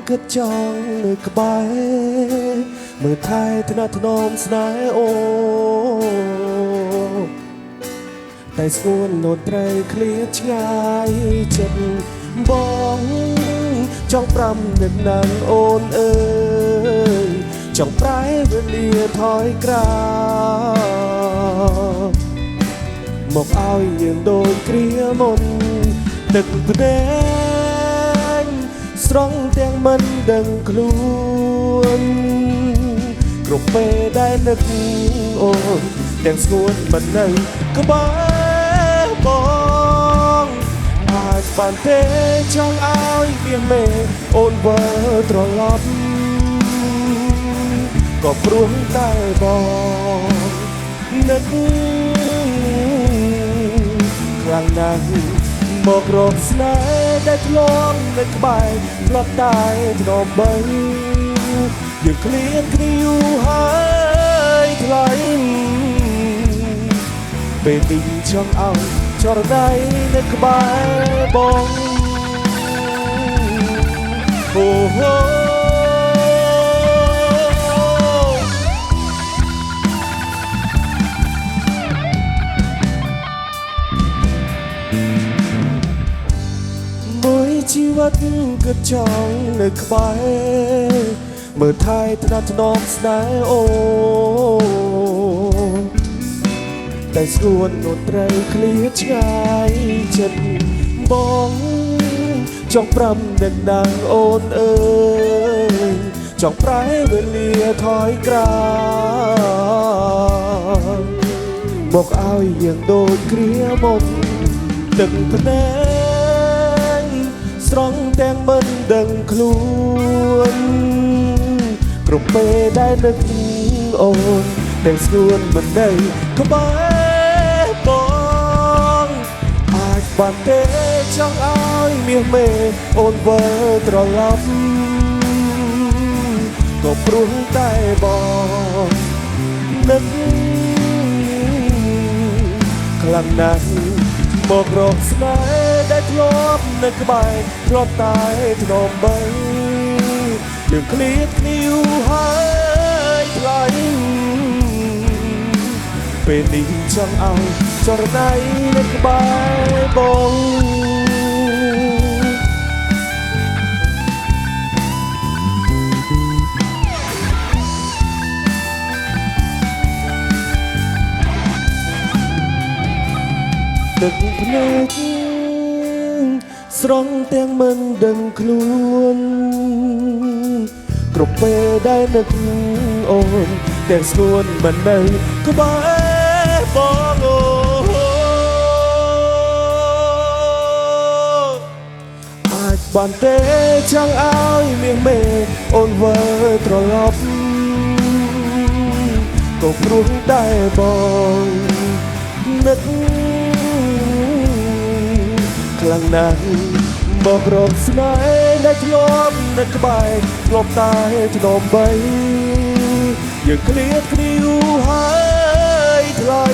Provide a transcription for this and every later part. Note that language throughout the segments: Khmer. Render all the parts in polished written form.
គិតចង់នៅក្បែរមើលថែថ្នាក់ថ្នមស្នេហ៍អូតែស្ងួននោនត្រីឃ្លាតឆ្ងាយចិត្តបងចង់ប្រាំនឹកណាំអូនអើយចង់ប្រែវេលាថយក្រោយមកឲ្យយើងដូចគ្រាមុនទឹកភ្នែកស្រង់ទាំងមិនដឹងខ្លួនគ្រប់ពេលដែលនឹកអូនទាំងស្ងួនមិននៅក្បែរបងអាចបានទេចង់ឲ្យវាមេអូនវិលត្រឡប់ក៏ព្រោះតែបងនឹកខ្លាំងណាស់មករកស្នេហ៍ដែលធ្លាប់នៅក្បែរផ្លត់តែធ្នមបីយើងឃ្លានគ្នាយូរហើយថ្លៃពេលនេះចង់ឲ្យចរណៃនៅក្បែរបងអូហូជីវិតគិតចង់នៅក្បែរមើលថែថ្នាក់ថ្នមស្នេហ៍អូតែស្រួននោនត្រីឃ្លាតឆ្ងាយចិត្តបងចង់ប្រាំនឹកដាំងអូនអើយចង់ប្រែវេលាថយក្រោយមកឲ្យយើងដូចគ្រាមុនទឹកភ្នែកស្រង់ទាំងមិនដឹងខ្លួនគ្រប់ពេលដែលនឹកអូនទាំងស្ងួនមិននៅក្បែរបងអាចបានទេចង់ឲ្យមាសមេអូនវិលត្រឡប់ក៏ព្រោះតែបងនឹកខ្លាំងណាស់មករកស្នេហ៍ដែលធ្លាប់នៅក្បែរធ្លាប់តែធ្នមបីយើងឃ្លាតគ្នាយូរហើយថ្លៃពេលនេះចង់ឲ្យចរណៃនៅក្បែរបងទឹកភ្នែកស្រង់ទាំងមិនដឹងខ្លួនគ្រប់ពេលដែលនឹកអូនទាំងស្ងួនមិននៅក្បែរបងអូអាចបានទេចង់ឲ្យមាសមេអូនវិលត្រឡប់ក៏ព្រោះតែបងនឹកខ្លាំងណាស់មករកស្នេហ៍ដែលធ្លាប់នៅក្បែរធ្លាប់តែធ្នមបីយើងឃ្លាតគ្នាយូរហើយថ្លៃ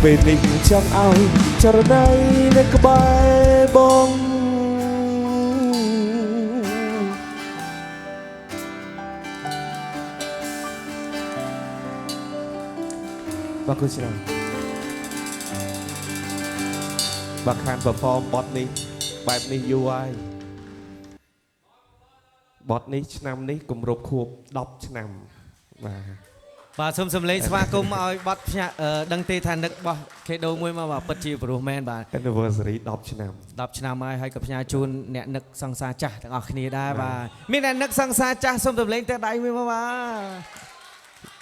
ពេលនេះចង់ឲ្យចរណៃនៅក្បែរបងបាទគូច្រើនបាទខាន perform បទនេះបែបនេះយូរហើយបទនេះឆ្នាំនេះគម្រប់ខួប10ឆ្នាំបាទសូមសម្លេងស្វាគមន៍ឲ្យបទភ្នាក់ដឹងទេថានឹករបស់ខេដូមួយមកបាទពិតជាព្រោះមែនបាទ anniversary 10ឆ្នាំ10ឆ្នាំហើយក៏ផ្ញើជូនអ្នកនឹកសង្សារចាស់ទាំងអស់គ្នាដែរបាទមានអ្នកនឹកសង្សារចាស់សូមសម្លេងតែដៃមួយមកបាទ